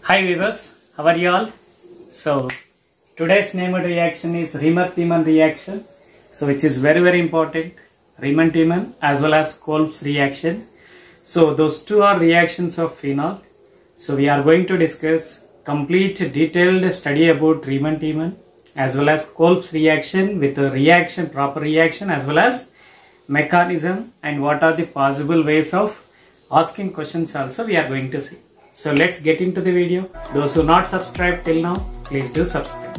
Hi viewers, how are you all? So today's named reaction is Riemann-Tiemann reaction. So which is very important, Riemann-Tiemann as well as Kolb's reaction. So those two are reactions of phenol. So we are going to discuss complete detailed study about Riemann-Tiemann as well as Kolb's reaction with the reaction, proper reaction as well as mechanism and what are the possible ways of asking questions also we are going to see. So let's get into the video. Those who not subscribed till now, please do subscribe.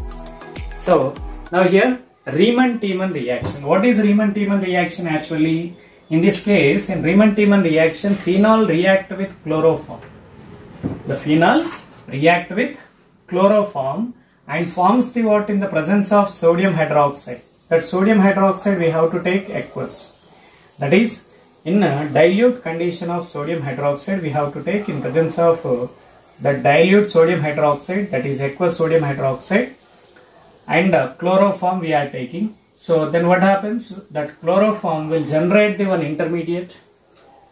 So now here Riemann-Tiemann reaction. What is Riemann-Tiemann reaction actually? In this case, in Riemann-Tiemann reaction, phenol react with chloroform. The phenol react with chloroform and forms the what in the presence of sodium hydroxide. That sodium hydroxide we have to take aqueous. That is, in a dilute condition of sodium hydroxide, we have to take in presence of the dilute sodium hydroxide, that is aqueous sodium hydroxide, and chloroform we are taking. So then what happens? That chloroform will generate the one intermediate.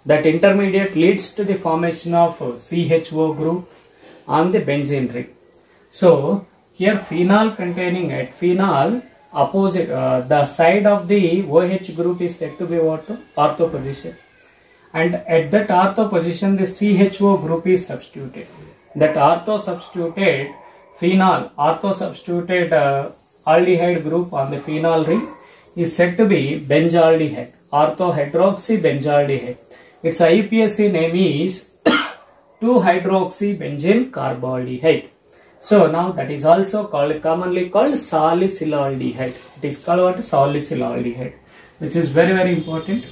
That intermediate leads to the formation of CHO group on the benzene ring. So here phenol containing it, phenol opposite the side of the OH group is said to be what? Ortho position, and at that ortho position the CHO group is substituted. That ortho substituted phenol, ortho substituted aldehyde group on the phenol ring is said to be benzaldehyde, ortho hydroxy benzaldehyde. Its IUPAC name is 2-hydroxy benzene carbaldehyde. So now that is also called, commonly called salicylaldehyde. It is called what? Salicylaldehyde, which is very important.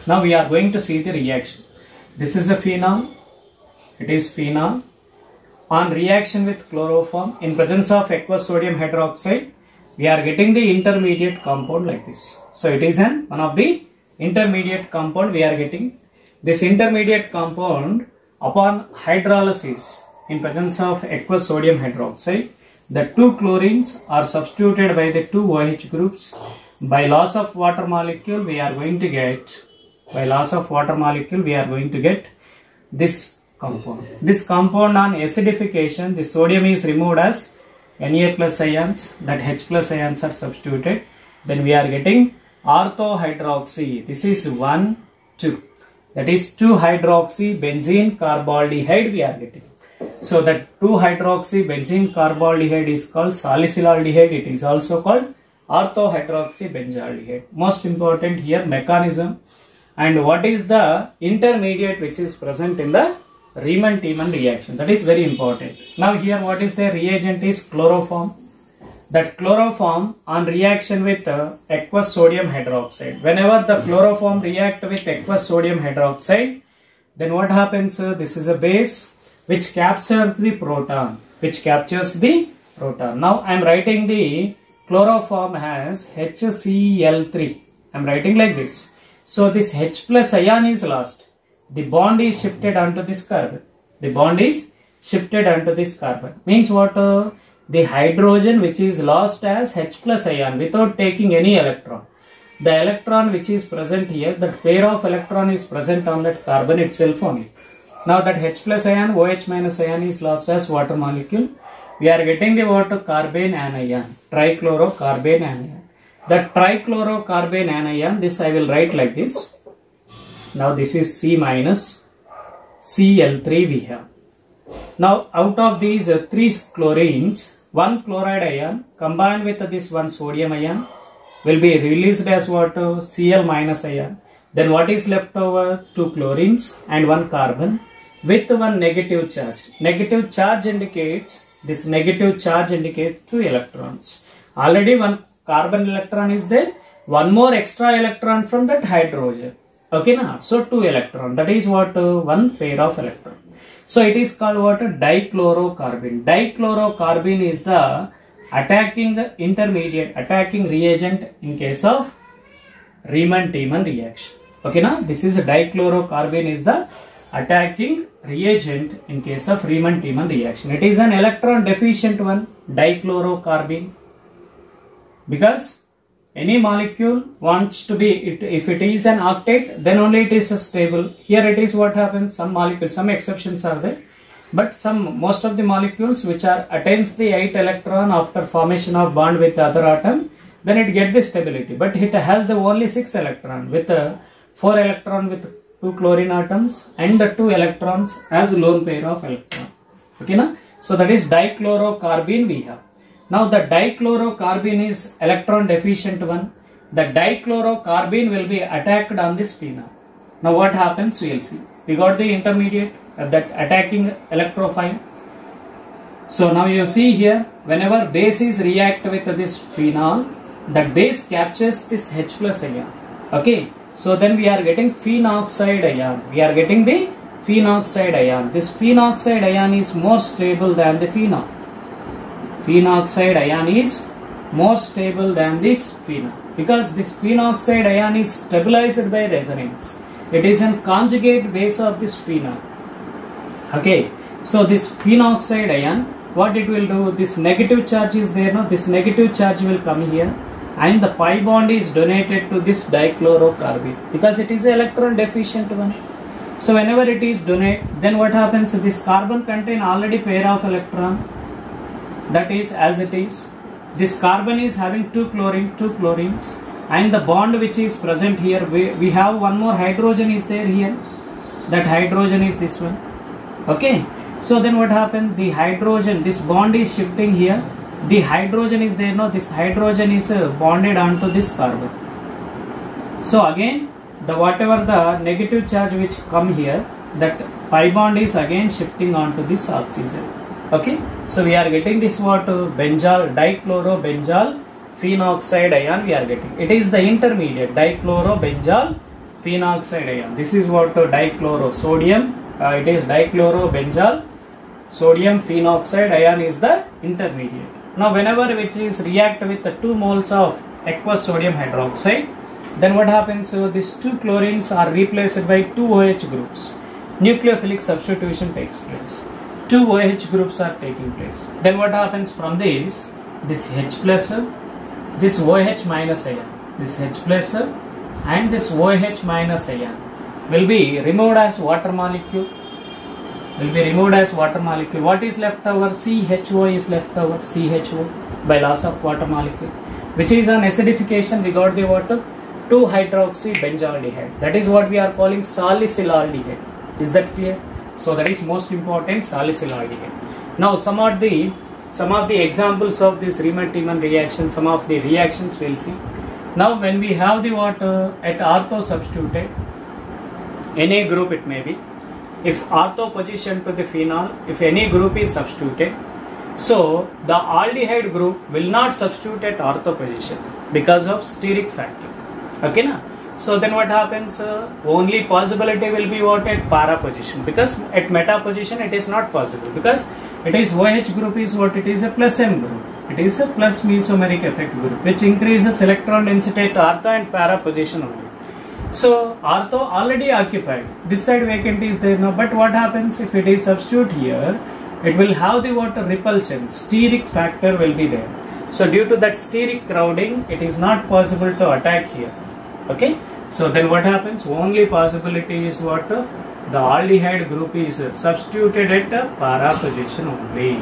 Now we are going to see the reaction. This is a phenol. It is phenol. On reaction with chloroform in presence of aqueous sodium hydroxide, we are getting the intermediate compound like this. So it is one of the intermediate compound we are getting. This intermediate compound upon hydrolysis in presence of aqueous sodium hydroxide, the two chlorines are substituted by the two OH groups. By loss of water molecule, we are going to get, this compound. This compound on acidification, the sodium is removed as Na plus ions, that H plus ions are substituted. Then we are getting orthohydroxy. This is 1, 2. That is 2-hydroxy benzene carbaldehyde we are getting. So that 2-hydroxy benzene carbaldehyde is called salicylaldehyde. It is also called orthohydroxy benzaldehyde. Most important here mechanism and what is the intermediate which is present in the Riemann-Tiemann reaction. That is very important. Now here what is the reagent is chloroform. That chloroform on reaction with aqueous sodium hydroxide. Whenever the chloroform react with aqueous sodium hydroxide, then what happens? This is a base which captures the proton, Now I am writing the chloroform as HCl3. I am writing like this. So this H plus ion is lost. The bond is shifted onto this carbon. Means what? The hydrogen which is lost as H plus ion without taking any electron. The electron which is present here, that pair of electron is present on that carbon itself only. Now that H plus ion, OH minus ion is lost as water molecule. We are getting the water carbene anion, trichlorocarbene anion. That trichlorocarbene anion, this I will write like this. Now this is C minus Cl3 we have. Now out of these three chlorines, one chloride ion combined with this one sodium ion will be released as what? Cl minus ion. Then what is left over? Two chlorines and one carbon with one negative charge. Negative charge indicates two electrons. Already one carbon electron is there, one more extra electron from that hydrogen. Okay, now so two electron. That is what? One pair of electron. So it is called what? Dichlorocarbene. Dichlorocarbene is the attacking reagent in case of Riemann-Tiemann reaction. Okay, now this is a dichlorocarbene is the attacking reagent in case of Riemann-Tiemann reaction. It is an electron deficient one, dichlorocarbene, because any molecule wants to be, if it is an octet, then only it is stable. Here it is what happens, some molecules, some exceptions are there. But most of the molecules which are attains the 8 electron after formation of bond with the other atom, then it get the stability. But it has the only 6 electron with 4 electron with 2 chlorine atoms and 2 electrons as lone pair of electron. Okay, na? So that is dichlorocarbene we have. Now the dichlorocarbene is electron deficient one. The dichlorocarbene will be attacked on this phenol. Now what happens, we will see. We got the intermediate, that attacking electrophile. So now you see here, whenever bases react with this phenol, that base captures this H plus ion. Okay, so then we are getting phenoxide ion. We are getting the phenoxide ion. This phenoxide ion is more stable than the phenol. Phenoxide ion is more stable than this phenol, because this phenoxide ion is stabilized by resonance. It is a conjugate base of this phenol. Okay, so this phenoxide ion, what it will do, this negative charge is there, no? This negative charge will come here, and the pi bond is donated to this dichlorocarbene because it is an electron deficient one. So whenever it is donate, then what happens, this carbon contain already pair of electron, that is as it is. This carbon is having 2 chlorines, and the bond which is present here, we have one more hydrogen is there here. That hydrogen is this one. Okay, so then what happened, the hydrogen, this bond is shifting here. The hydrogen is there, no? This hydrogen is bonded onto this carbon. So again, the whatever the negative charge which come here, that pi bond is again shifting onto this oxygen. Okay, so we are getting this what, benzyl, dichlorobenzyl phenoxide ion we are getting. It is the intermediate dichlorobenzyl phenoxide ion. This is what, dichloro sodium. It is dichlorobenzyl sodium phenoxide ion is the intermediate. Now whenever which is react with the 2 moles of aqueous sodium hydroxide, then what happens, so these 2 chlorines are replaced by 2 OH groups. Nucleophilic substitution takes place. 2 OH groups are taking place. Then what happens from this H plus, this OH minus ion, this H plus and this OH minus ion will be removed as water molecule. What is left over? CHO is left over, CHO, by loss of water molecule, which is an acidification. We got the water 2-hydroxy benzaldehyde. That is what we are calling salicylaldehyde. Is that clear? So that is most important, salicylaldehyde. Now some of the examples of this Riemann-Tiemann reaction, some of the reactions we will see. Now when we have the water at ortho substituted, any group it may be, if ortho position to the phenol, if any group is substituted, so the aldehyde group will not substitute at ortho position because of steric factor. Okay, na? So then what happens, only possibility will be what, at para position, because at meta position it is not possible, because it is OH group is what, it is a plus M group. It is a plus mesomeric effect group which increases electron density at ortho and para position only. So ortho already occupied, this side vacant is there now, but what happens if it is substitute here, it will have the what, repulsion, steric factor will be there. So due to that steric crowding, it is not possible to attack here. Okay, so then what happens, only possibility is what, the aldehyde group is substituted at para position only.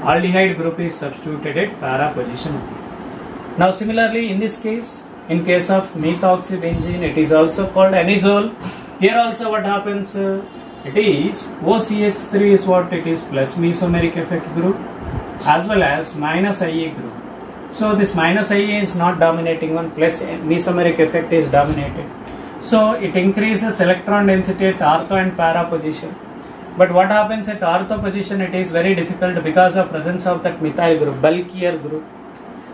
Aldehyde group is substituted at para position only. Now similarly in this case, in case of methoxybenzene, it is also called anisole. Here also what happens, it is OCH3 is what, it is plus mesomeric effect group as well as minus IA group. So this minus IA is not dominating one, plus mesomeric effect is dominated. So it increases electron density at ortho and para position. But what happens at ortho position, it is very difficult because of presence of that methyl group, bulkier group.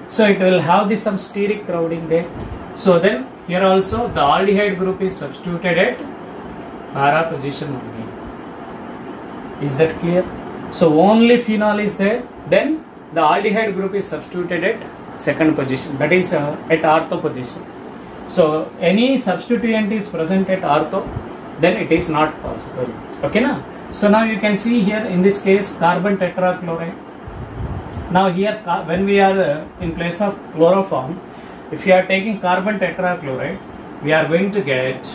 So it will have this some steric crowding there. So then here also the aldehyde group is substituted at para position only. Is that clear? So only phenol is there, then the aldehyde group is substituted at second position, that is at ortho position. So any substituent is present at ortho, then it is not possible. Okay, na? So now you can see here in this case carbon tetrachloride. Now here when we are in place of chloroform, if you are taking carbon tetrachloride, we are going to get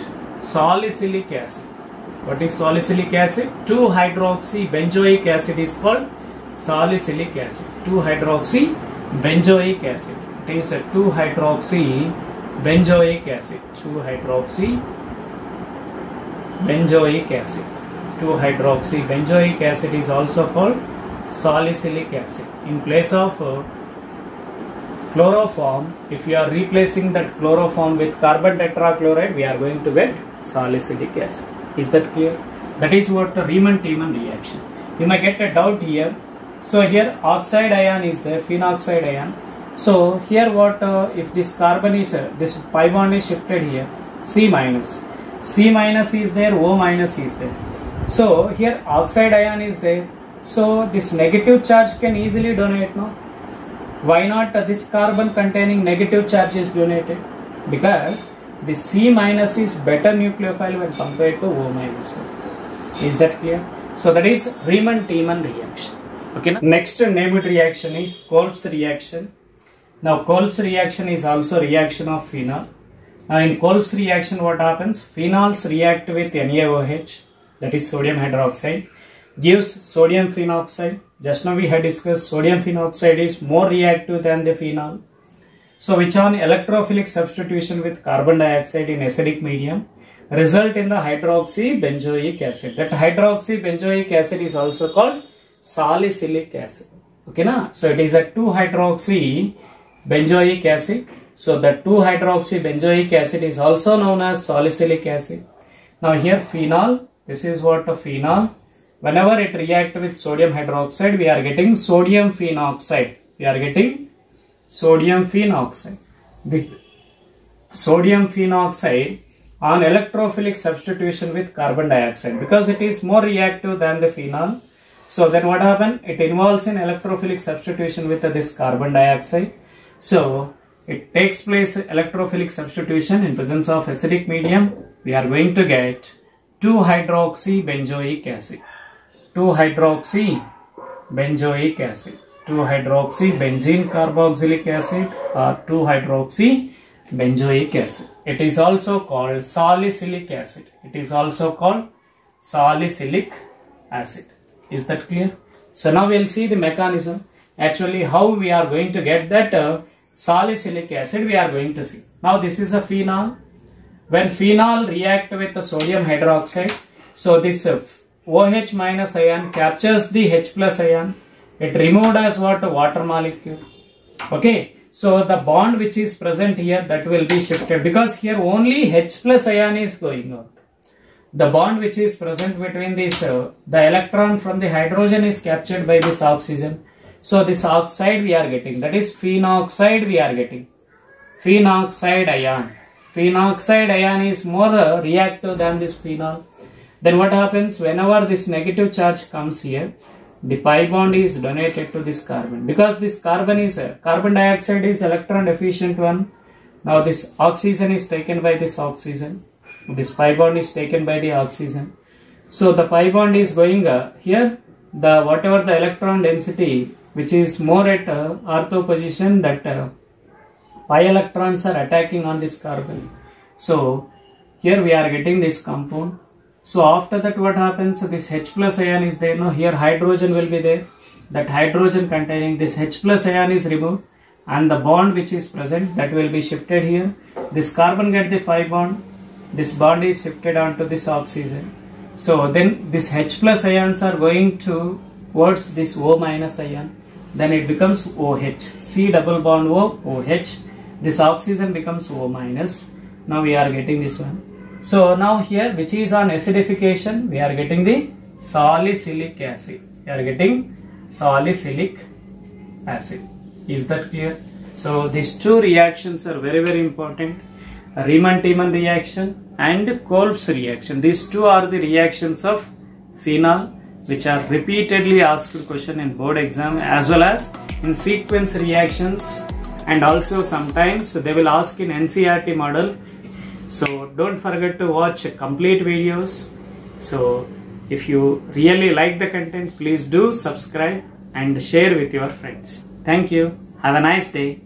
salicylic acid. What is salicylic acid? 2-hydroxybenzoic acid is called salicylic acid. 2-hydroxybenzoic acid. It is a 2-hydroxybenzoic acid. 2-hydroxybenzoic acid. 2-hydroxybenzoic acid is also called salicylic acid. In place of chloroform, if you are replacing that chloroform with carbon tetrachloride, we are going to get salicylic acid. Is that clear? That is what the Riemann-Tiemann reaction. You might get a doubt here. So here oxide ion is there, phenoxide ion. So here what if this carbon is this pi bond is shifted here, C minus is there, O minus is there. So here oxide ion is there. So this negative charge can easily donate, no? Why not this carbon containing negative charge is donated? Because the C minus is better nucleophile when compared to O minus. Is that clear? So that is Riemann-Tiemann reaction. Okay. Next named reaction is Kolb's reaction. Now Kolb's reaction is also reaction of phenol. Now in Kolb's reaction what happens? Phenols react with NaOH, that is sodium hydroxide, gives sodium phenoxide. Just now we had discussed sodium phenoxide is more reactive than the phenol. So which on electrophilic substitution with carbon dioxide in acidic medium result in the hydroxybenzoic acid. That hydroxybenzoic acid is also called salicylic acid. Okay, na? So it is a 2-hydroxybenzoic acid. So the 2-hydroxybenzoic acid is also known as salicylic acid. Now here phenol, this is what a phenol. Whenever it reacts with sodium hydroxide, we are getting sodium phenoxide. The sodium phenoxide on electrophilic substitution with carbon dioxide, because it is more reactive than the phenol. So then what happens? It involves in electrophilic substitution with this carbon dioxide. So it takes place electrophilic substitution in presence of acidic medium. We are going to get 2-hydroxybenzoic acid. 2-hydroxybenzoic acid. 2-hydroxybenzene carboxylic acid or 2-hydroxybenzoic acid. It is also called salicylic acid. Is that clear? So now we will see the mechanism. Actually how we are going to get that salicylic acid we are going to see. Now this is a phenol. When phenol react with the sodium hydroxide, so this OH minus ion captures the H plus ion. It removed as what? Water molecule. Okay. So the bond which is present here, that will be shifted, because here only H plus ion is going out. The bond which is present between this, the electron from the hydrogen is captured by this oxygen. So this oxide we are getting, that is phenoxide we are getting. Phenoxide ion. Phenoxide ion is more reactive than this phenol. Then what happens? Whenever this negative charge comes here, the pi bond is donated to this carbon, because this carbon is carbon dioxide is electron deficient one. Now this oxygen is taken by this oxygen. This pi bond is taken by the oxygen. So the pi bond is going here, the whatever the electron density which is more at ortho position, that pi electrons are attacking on this carbon. So here we are getting this compound. So after that what happens? So this H plus ion is there. Now here hydrogen will be there. That hydrogen containing this H plus ion is removed, and the bond which is present, that will be shifted here. This carbon get the pi bond. This bond is shifted onto this oxygen. So then this H plus ions are going towards this O minus ion. Then it becomes OH. C double bond O, OH. This oxygen becomes O minus. Now we are getting this one. So now here which is on acidification, we are getting the salicylic acid. Is that clear? So these two reactions are very, very important. Riemann-Tiemann reaction and Kolb's reaction. These two are the reactions of phenol, which are repeatedly asked question in board exam, as well as in sequence reactions, and also sometimes they will ask in NCERT model. So don't forget to watch complete videos. So if you really like the content, please do subscribe and share with your friends. Thank you. Have a nice day.